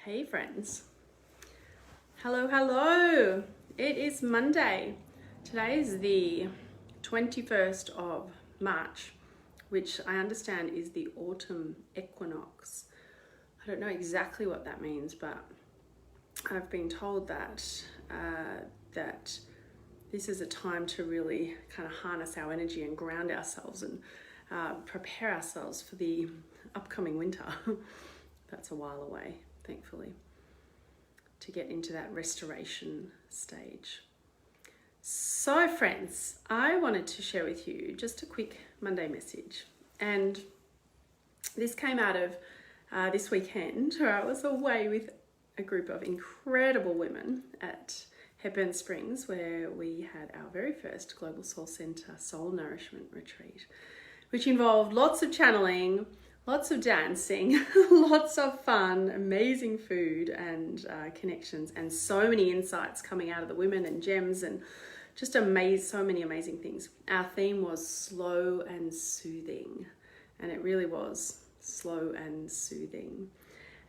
Hey friends. Hello. It is Monday. Today is the 21st of March, which I understand is the autumn equinox. I don't know exactly what that means, but I've been told that that this is a time to really kind of harness our energy and ground ourselves and prepare ourselves for the upcoming winter. That's a while away, thankfully, to get into that restoration stage. So friends, I wanted to share with you just a quick Monday message. And this came out of this weekend where I was away with a group of incredible women at Hepburn Springs, where we had our very first Global Soul Center Soul Nourishment Retreat, which involved lots of channeling, lots of dancing, lots of fun, amazing food and connections, and so many insights coming out of the women and gems and just so many amazing things. Our theme was slow and soothing, and it really was slow and soothing.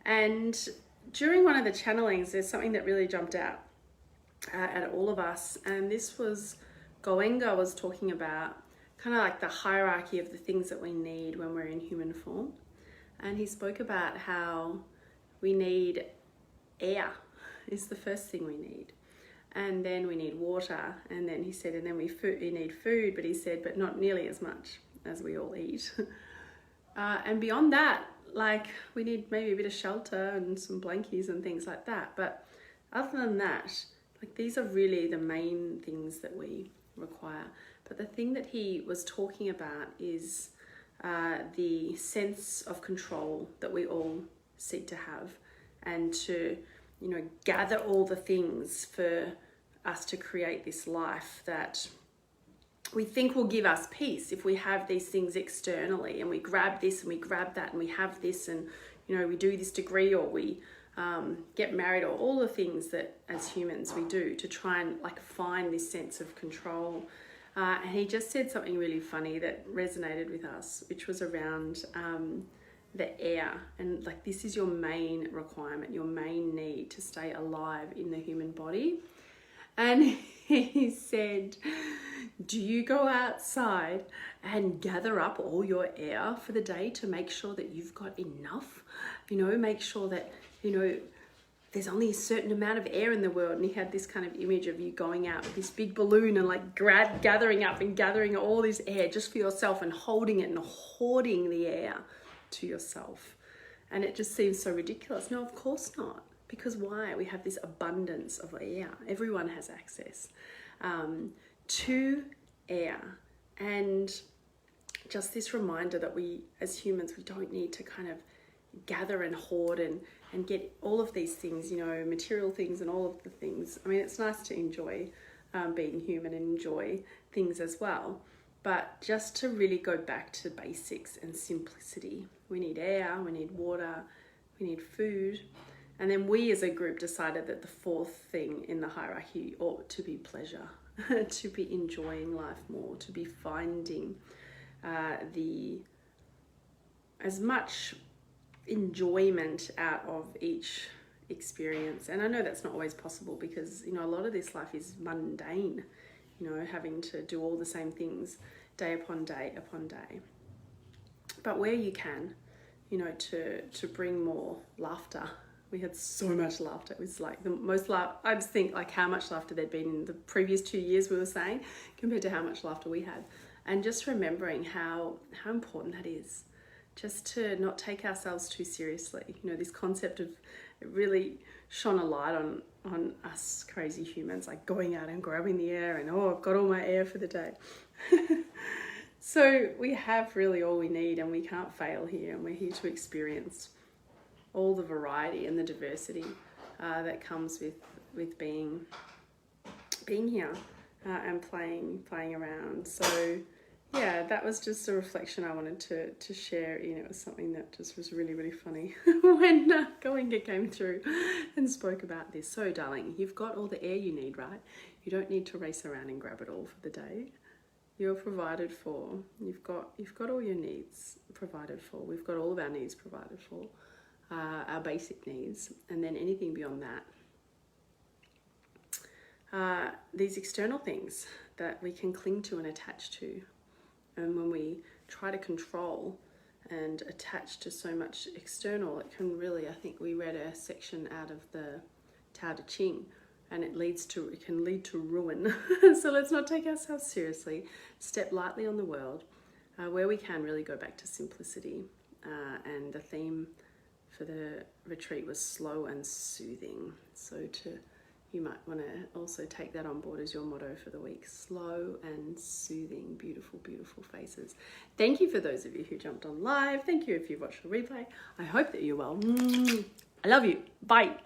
And during one of the channelings, there's something that really jumped out at all of us, and this was Goenga was talking about kind of like the hierarchy of the things that we need when we're in human form. And he spoke about how we need air is the first thing we need. And then we need water. And then he said, and then we need food, but he said, but not nearly as much as we all eat. And beyond that, like we need maybe a bit of shelter and some blankies and things like that. But other than that, like these are really the main things that we require. But the thing that he was talking about is the sense of control that we all seek to have, and to, gather all the things for us to create this life that we think will give us peace if we have these things externally, and we grab this and we grab that and we have this, and we do this degree, or we get married, or all the things that as humans we do to try and like find this sense of control. And he just said something really funny that resonated with us, which was around the air. And like, this is your main requirement, your main need to stay alive in the human body. And he said, do you go outside and gather up all your air for the day to make sure that you've got enough? Make sure that, there's only a certain amount of air in the world. And he had this kind of image of you going out with this big balloon and like gathering up and gathering all this air just for yourself, and holding it and hoarding the air to yourself. And it just seems so ridiculous. No, of course not. Because why? We have this abundance of air. Everyone has access to air. And just this reminder that we, as humans, we don't need to kind of gather and hoard and get all of these things, material things and all of the things. I mean, it's nice to enjoy being human and enjoy things as well. But just to really go back to basics and simplicity. We need air, we need water, we need food. And then we as a group decided that the fourth thing in the hierarchy ought to be pleasure, to be enjoying life more, to be finding as much enjoyment out of each experience. And I know that's not always possible, because a lot of this life is mundane, having to do all the same things day upon day upon day. But where you can, to bring more laughter. We had so much laughter. It was like the most I just think like how much laughter there'd been in the previous 2 years, we were saying, compared to how much laughter we had. And just remembering how important that is, just to not take ourselves too seriously. This concept of, it really shone a light on us crazy humans, like going out and grabbing the air and, I've got all my air for the day. So we have really all we need, and we can't fail here, and we're here to experience all the variety and the diversity that comes with being here and playing around. So yeah, that was just a reflection I wanted to share. It was something that just was really, really funny when Goenga came through and spoke about this. So darling, you've got all the air you need, right? You don't need to race around and grab it all for the day. You're provided for. You've got all your needs provided for. We've got all of our needs provided for. our basic needs, and then anything beyond that. These external things that we can cling to and attach to. And when we try to control and attach to so much external, it can really, I think we read a section out of the Tao Te Ching, and it can lead to ruin. So let's not take ourselves seriously. Step lightly on the world, where we can really go back to simplicity. And the theme for the retreat was slow and soothing. So you might want to also take that on board as your motto for the week. Slow and soothing, beautiful, beautiful faces. Thank you for those of you who jumped on live. Thank you if you watched the replay. I hope that you're well. I love you. Bye.